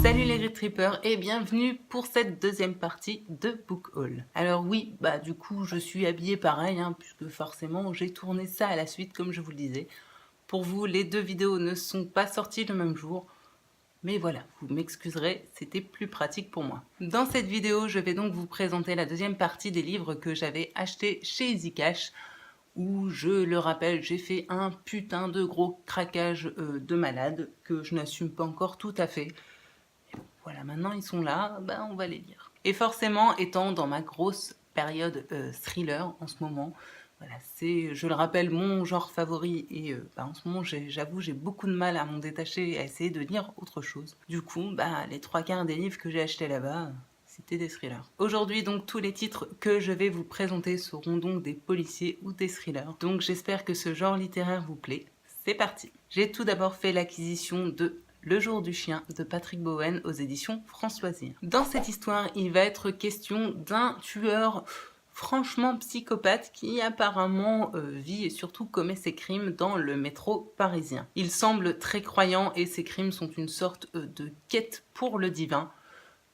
Salut les Grid Trippers et bienvenue pour cette deuxième partie de Book Haul. Alors oui, du coup je suis habillée pareil, puisque forcément j'ai tourné ça à la suite comme je vous le disais. Pour vous, les deux vidéos ne sont pas sorties le même jour, mais voilà, vous m'excuserez, c'était plus pratique pour moi. Dans cette vidéo, je vais donc vous présenter la deuxième partie des livres que j'avais achetés chez Easy Cash, où, je le rappelle, j'ai fait un putain de gros craquage de malade, que je n'assume pas encore tout à fait. Voilà, maintenant ils sont là, on va les lire. Et forcément, étant dans ma grosse période thriller en ce moment, voilà, c'est, je le rappelle, mon genre favori et en ce moment, j'avoue, j'ai beaucoup de mal à m'en détacher et à essayer de lire autre chose. Du coup, les 3/4 des livres que j'ai achetés là-bas, c'était des thrillers. Aujourd'hui, donc, tous les titres que je vais vous présenter seront donc des policiers ou des thrillers. Donc, j'espère que ce genre littéraire vous plaît. C'est parti. J'ai tout d'abord fait l'acquisition de Le jour du chien de Patrick Bowen aux éditions France Loisirs. Dans cette histoire, il va être question d'un tueur franchement psychopathe qui apparemment vit et surtout commet ses crimes dans le métro parisien. Il semble très croyant et ses crimes sont une sorte de quête pour le divin.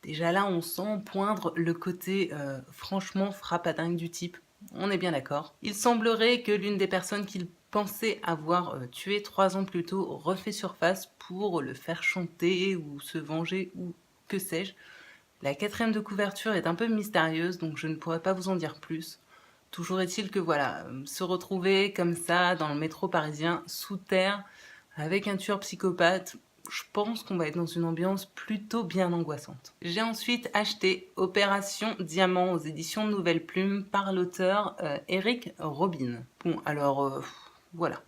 Déjà là, on sent poindre le côté franchement frappadingue du type. On est bien d'accord. Il semblerait que l'une des personnes qu'il pensait avoir tué 3 ans plus tôt refait surface pour le faire chanter ou se venger ou que sais-je. La 4e de couverture est un peu mystérieuse, donc je ne pourrais pas vous en dire plus. Toujours est-il que voilà, se retrouver comme ça dans le métro parisien, sous terre, avec un tueur psychopathe, je pense qu'on va être dans une ambiance plutôt bien angoissante. J'ai ensuite acheté Opération Diamant aux éditions Nouvelle Plume par l'auteur Eric Robin. Bon, alors voilà.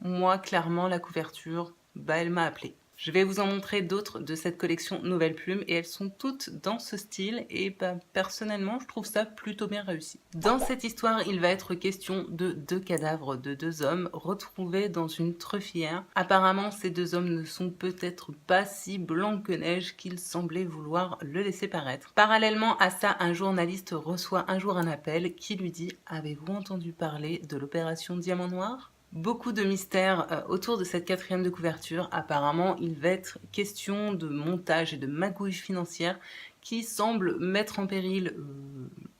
Moi, clairement, la couverture, elle m'a appelée. Je vais vous en montrer d'autres de cette collection Nouvelle Plume et elles sont toutes dans ce style et personnellement je trouve ça plutôt bien réussi. Dans cette histoire, il va être question de 2 cadavres de 2 hommes retrouvés dans une truffière. Apparemment, ces 2 hommes ne sont peut-être pas si blancs que neige qu'ils semblaient vouloir le laisser paraître. Parallèlement à ça, un journaliste reçoit un jour un appel qui lui dit « Avez-vous entendu parler de l'opération Diamant Noir ?» Beaucoup de mystères autour de cette 4e de couverture. Apparemment, il va être question de montage et de magouille financière qui semble mettre en péril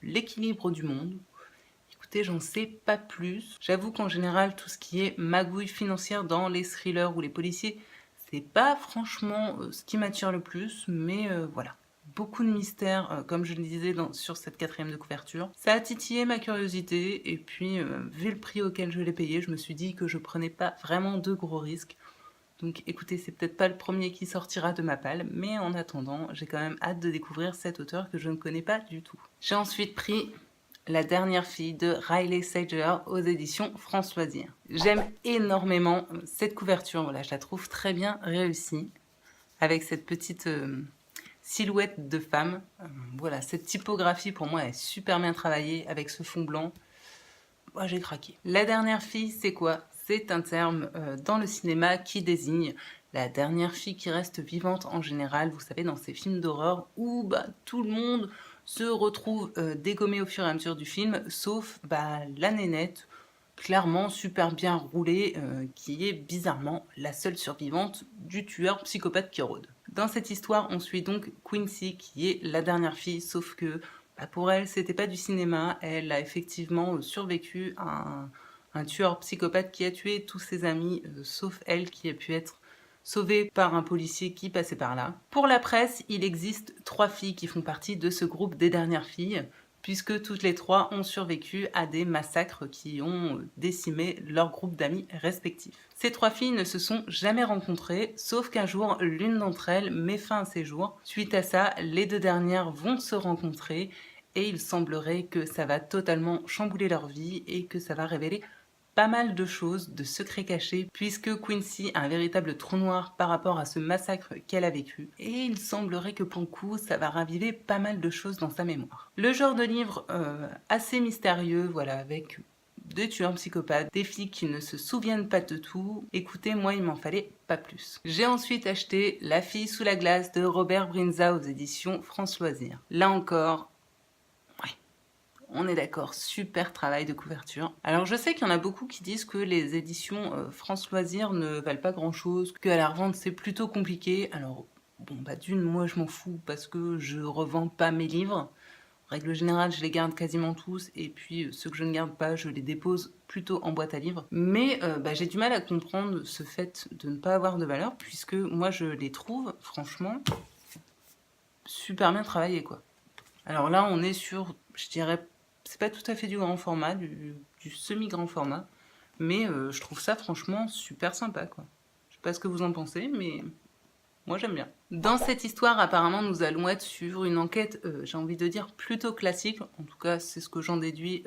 l'équilibre du monde. Écoutez, j'en sais pas plus. J'avoue qu'en général, tout ce qui est magouille financière dans les thrillers ou les policiers, c'est pas franchement ce qui m'attire le plus, mais voilà. Beaucoup de mystères, comme je le disais sur cette 4e de couverture. Ça a titillé ma curiosité et puis vu le prix auquel je l'ai payé, je me suis dit que je prenais pas vraiment de gros risques. Donc écoutez, c'est peut-être pas le premier qui sortira de ma palle, mais en attendant, j'ai quand même hâte de découvrir cet auteur que je ne connais pas du tout. J'ai ensuite pris La dernière fille de Riley Sager aux éditions France Loisirs. J'aime énormément cette couverture, voilà, je la trouve très bien réussie, avec cette petite silhouette de femme. Voilà, cette typographie pour moi est super bien travaillée avec ce fond blanc. Moi j'ai craqué. La dernière fille, c'est quoi? C'est un terme dans le cinéma qui désigne la dernière fille qui reste vivante en général, vous savez, dans ces films d'horreur où tout le monde se retrouve dégommé au fur et à mesure du film, sauf la nénette, clairement super bien roulée, qui est bizarrement la seule survivante du tueur psychopathe qui rôde. Dans cette histoire, on suit donc Quincy, qui est la dernière fille, sauf que pour elle, c'était pas du cinéma, elle a effectivement survécu à un tueur psychopathe qui a tué tous ses amis, sauf elle qui a pu être sauvée par un policier qui passait par là. Pour la presse, il existe 3 filles qui font partie de ce groupe des dernières filles, puisque toutes les 3 ont survécu à des massacres qui ont décimé leur groupe d'amis respectifs. Ces 3 filles ne se sont jamais rencontrées, sauf qu'un jour, l'une d'entre elles met fin à ses jours. Suite à ça, les 2 dernières vont se rencontrer et il semblerait que ça va totalement chambouler leur vie et que ça va révéler pas mal de choses, de secrets cachés, puisque Quincy a un véritable trou noir par rapport à ce massacre qu'elle a vécu. Et il semblerait que pour le coup, ça va raviver pas mal de choses dans sa mémoire. Le genre de livre assez mystérieux, voilà, avec des tueurs psychopathes, des filles qui ne se souviennent pas de tout. Écoutez, moi, il m'en fallait pas plus. J'ai ensuite acheté La fille sous la glace de Robert Brinza aux éditions France Loisirs. Là encore, on est d'accord, super travail de couverture. Alors je sais qu'il y en a beaucoup qui disent que les éditions France Loisirs ne valent pas grand chose, qu'à la revente c'est plutôt compliqué. Alors bon bah d'une, moi je m'en fous parce que je revends pas mes livres. En règle générale, je les garde quasiment tous, et puis ceux que je ne garde pas, je les dépose plutôt en boîte à livres. Mais bah, j'ai du mal à comprendre ce fait de ne pas avoir de valeur, puisque moi je les trouve, franchement, super bien travaillés, quoi. Alors là, on est sur, je dirais, c'est pas tout à fait du grand format, du semi-grand format, mais je trouve ça franchement super sympa, quoi. Je sais pas ce que vous en pensez, mais moi j'aime bien. Dans cette histoire, apparemment, nous allons être sur une enquête, j'ai envie de dire, plutôt classique. En tout cas, c'est ce que j'en déduis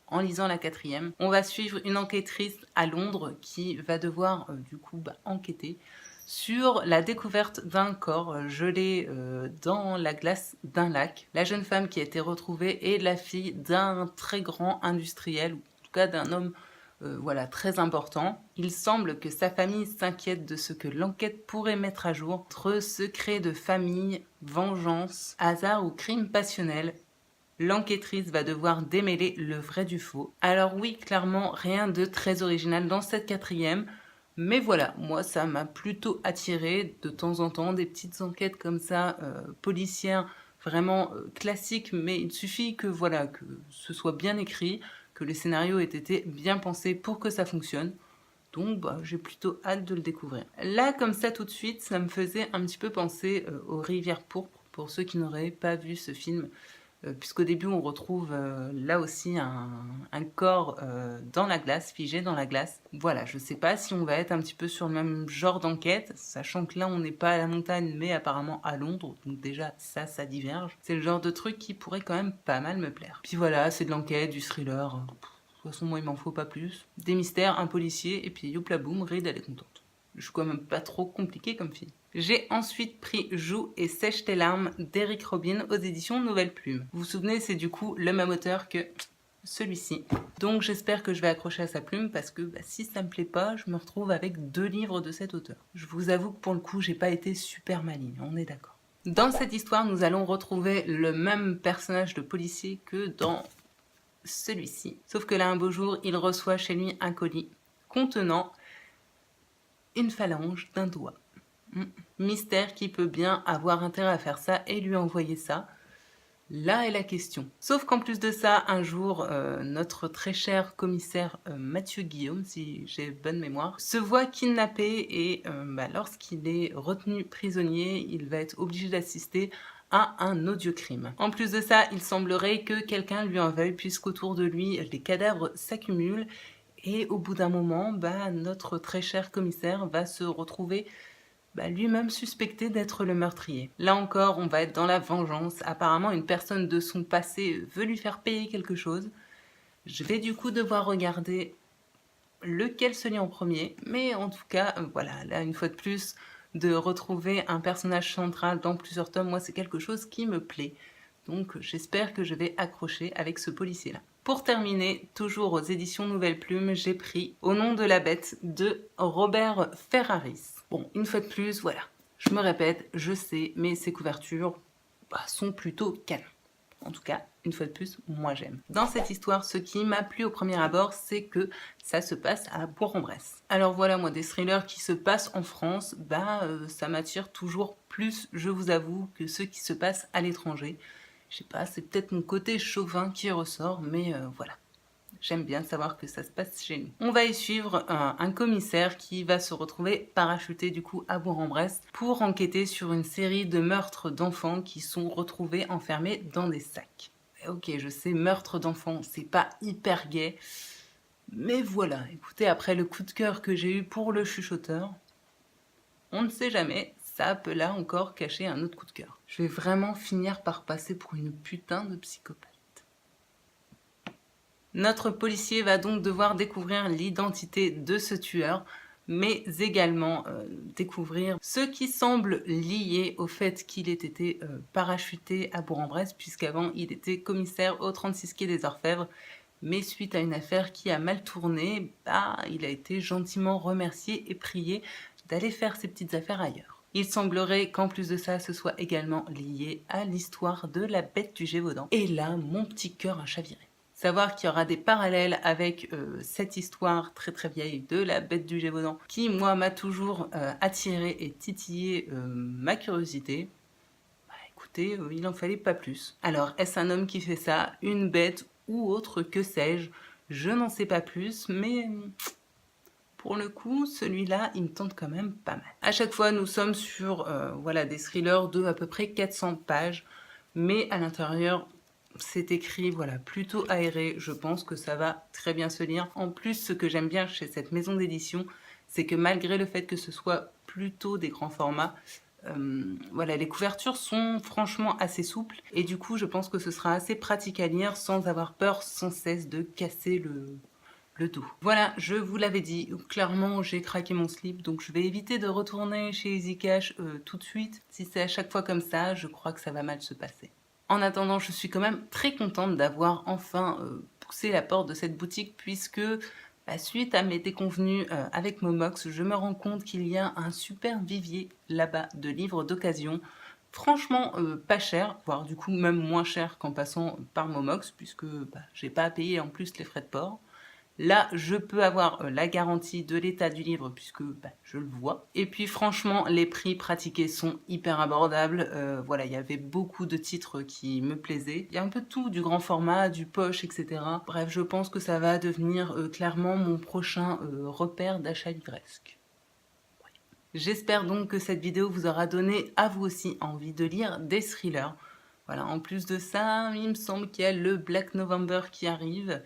en lisant la 4e. On va suivre une enquêtrice à Londres qui va devoir, du coup, enquêter sur la découverte d'un corps gelé dans la glace d'un lac. La jeune femme qui a été retrouvée est la fille d'un très grand industriel, ou en tout cas d'un homme voilà, très important. Il semble que sa famille s'inquiète de ce que l'enquête pourrait mettre à jour entre secrets de famille, vengeance, hasard ou crime passionnel. L'enquêtrice va devoir démêler le vrai du faux. Alors oui, clairement, rien de très original dans cette 4e, mais voilà, moi ça m'a plutôt attiré de temps en temps, des petites enquêtes comme ça, policières, vraiment classiques, mais il suffit que voilà, que ce soit bien écrit, que les scénarios aient été bien pensés pour que ça fonctionne. Donc j'ai plutôt hâte de le découvrir. Là, comme ça tout de suite, ça me faisait un petit peu penser aux Rivières pourpres, pour ceux qui n'auraient pas vu ce film. Puisqu'au début on retrouve là aussi un corps dans la glace, figé dans la glace. Voilà, je sais pas si on va être un petit peu sur le même genre d'enquête, sachant que là on n'est pas à la montagne mais apparemment à Londres, donc déjà ça diverge. C'est le genre de truc qui pourrait quand même pas mal me plaire. Puis voilà, c'est de l'enquête, du thriller, de toute façon moi il m'en faut pas plus. Des mystères, un policier, et puis youpla boum, Reed elle est contente. Je suis quand même pas trop compliqué comme film. J'ai ensuite pris Joue et sèche tes larmes d'Eric Robin aux éditions Nouvelle Plume. Vous vous souvenez, c'est du coup le même auteur que celui-ci. Donc j'espère que je vais accrocher à sa plume parce que si ça me plaît pas, je me retrouve avec 2 livres de cet auteur. Je vous avoue que pour le coup, j'ai pas été super maligne, on est d'accord. Dans cette histoire, nous allons retrouver le même personnage de policier que dans celui-ci. Sauf que là, un beau jour, il reçoit chez lui un colis contenant une phalange d'un doigt. Mystère qui peut bien avoir intérêt à faire ça et lui envoyer ça. Là est la question. Sauf qu'en plus de ça, un jour, notre très cher commissaire Mathieu Guillaume, si j'ai bonne mémoire, se voit kidnappé et lorsqu'il est retenu prisonnier, il va être obligé d'assister à un odieux crime. En plus de ça, il semblerait que quelqu'un lui en veuille puisqu'autour de lui, les cadavres s'accumulent et au bout d'un moment, notre très cher commissaire va se retrouver lui-même suspecté d'être le meurtrier. Là encore, on va être dans la vengeance. Apparemment, une personne de son passé veut lui faire payer quelque chose. Je vais du coup devoir regarder lequel se lit en premier. Mais en tout cas, voilà, là, une fois de plus, de retrouver un personnage central dans plusieurs tomes, moi, c'est quelque chose qui me plaît. Donc, j'espère que je vais accrocher avec ce policier-là. Pour terminer, toujours aux éditions Nouvelle Plume, j'ai pris Au nom de la bête de Robert Ferraris. Bon, une fois de plus, voilà, je me répète, je sais, mais ces couvertures sont plutôt canon. En tout cas, une fois de plus, moi j'aime. Dans cette histoire, ce qui m'a plu au premier abord, c'est que ça se passe à Bourg-en-Bresse. Alors voilà, moi, des thrillers qui se passent en France, ça m'attire toujours plus, je vous avoue, que ceux qui se passent à l'étranger. Je sais pas, c'est peut-être mon côté chauvin qui ressort, mais voilà. J'aime bien savoir que ça se passe chez nous. On va y suivre un commissaire qui va se retrouver parachuté du coup à Bourg-en-Bresse pour enquêter sur une série de meurtres d'enfants qui sont retrouvés enfermés dans des sacs. Ok, je sais, meurtre d'enfants, c'est pas hyper gai, mais voilà, écoutez, après le coup de cœur que j'ai eu pour le chuchoteur, on ne sait jamais, ça peut là encore cacher un autre coup de cœur. Je vais vraiment finir par passer pour une putain de psychopathe. Notre policier va donc devoir découvrir l'identité de ce tueur, mais également découvrir ce qui semble lié au fait qu'il ait été parachuté à Bourg-en-Bresse, puisqu'avant il était commissaire au 36 quai des Orfèvres, mais suite à une affaire qui a mal tourné, il a été gentiment remercié et prié d'aller faire ses petites affaires ailleurs. Il semblerait qu'en plus de ça, ce soit également lié à l'histoire de la bête du Gévaudan. Et là, mon petit cœur a chaviré. Savoir qu'il y aura des parallèles avec cette histoire très très vieille de la Bête du Gévaudan qui, moi, m'a toujours attiré et titillé ma curiosité. Bah, écoutez, il en fallait pas plus. Alors, est-ce un homme qui fait ça, une bête ou autre, que sais-je? Je n'en sais pas plus, mais pour le coup, celui-là, il me tente quand même pas mal. À chaque fois, nous sommes sur voilà, des thrillers de à peu près 400 pages, mais à l'intérieur, c'est écrit voilà, plutôt aéré. Je pense que ça va très bien se lire. En plus, ce que j'aime bien chez cette maison d'édition, c'est que malgré le fait que ce soit plutôt des grands formats, voilà, les couvertures sont franchement assez souples et du coup, je pense que ce sera assez pratique à lire sans avoir peur sans cesse de casser le tout. Voilà, je vous l'avais dit, clairement j'ai craqué mon slip, donc je vais éviter de retourner chez EasyCash tout de suite. Si c'est à chaque fois comme ça, je crois que ça va mal se passer. En attendant, je suis quand même très contente d'avoir enfin poussé la porte de cette boutique puisque suite à mes déconvenues avec Momox, je me rends compte qu'il y a un super vivier là-bas de livres d'occasion. Franchement pas cher, voire du coup même moins cher qu'en passant par Momox puisque j'ai pas à payer en plus les frais de port. Là, je peux avoir la garantie de l'état du livre puisque je le vois. Et puis franchement, les prix pratiqués sont hyper abordables. Voilà, il y avait beaucoup de titres qui me plaisaient. Il y a un peu de tout, du grand format, du poche, etc. Bref, je pense que ça va devenir clairement mon prochain repère d'achat livresque. J'espère donc que cette vidéo vous aura donné à vous aussi envie de lire des thrillers. Voilà, en plus de ça, il me semble qu'il y a le Black November qui arrive,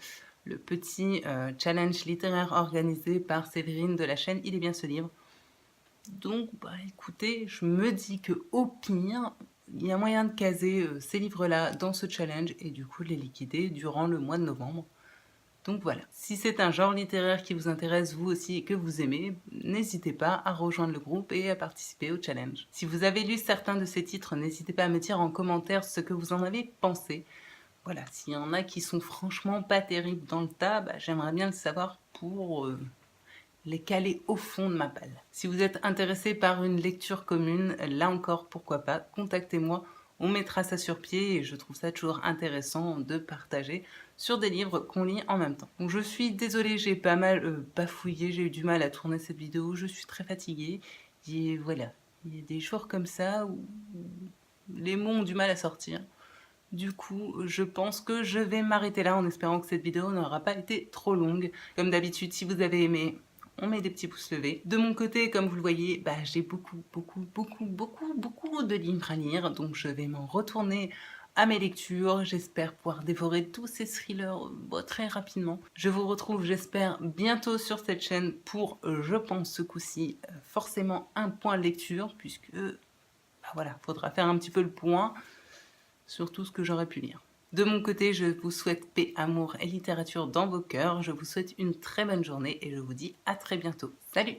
le petit challenge littéraire organisé par Séverine de la chaîne Il est bien ce livre. Donc, écoutez, je me dis que au pire, il y a moyen de caser ces livres-là dans ce challenge et du coup de les liquider durant le mois de novembre. Donc voilà, si c'est un genre littéraire qui vous intéresse vous aussi et que vous aimez, n'hésitez pas à rejoindre le groupe et à participer au challenge. Si vous avez lu certains de ces titres, n'hésitez pas à me dire en commentaire ce que vous en avez pensé. Voilà, s'il y en a qui sont franchement pas terribles dans le tas, j'aimerais bien le savoir pour les caler au fond de ma palle. Si vous êtes intéressé par une lecture commune, là encore, pourquoi pas, contactez-moi. On mettra ça sur pied et je trouve ça toujours intéressant de partager sur des livres qu'on lit en même temps. Donc je suis désolée, j'ai pas mal bafouillé, j'ai eu du mal à tourner cette vidéo, je suis très fatiguée. Et voilà, il y a des jours comme ça où les mots ont du mal à sortir. Du coup, je pense que je vais m'arrêter là en espérant que cette vidéo n'aura pas été trop longue. Comme d'habitude, si vous avez aimé, on met des petits pouces levés. De mon côté, comme vous le voyez, j'ai beaucoup de livres à lire, donc je vais m'en retourner à mes lectures. J'espère pouvoir dévorer tous ces thrillers très rapidement. Je vous retrouve, j'espère, bientôt sur cette chaîne pour, je pense, ce coup-ci, forcément un point lecture, puisque, voilà, faudra faire un petit peu le point sur tout ce que j'aurais pu lire. De mon côté, je vous souhaite paix, amour et littérature dans vos cœurs. Je vous souhaite une très bonne journée et je vous dis à très bientôt. Salut!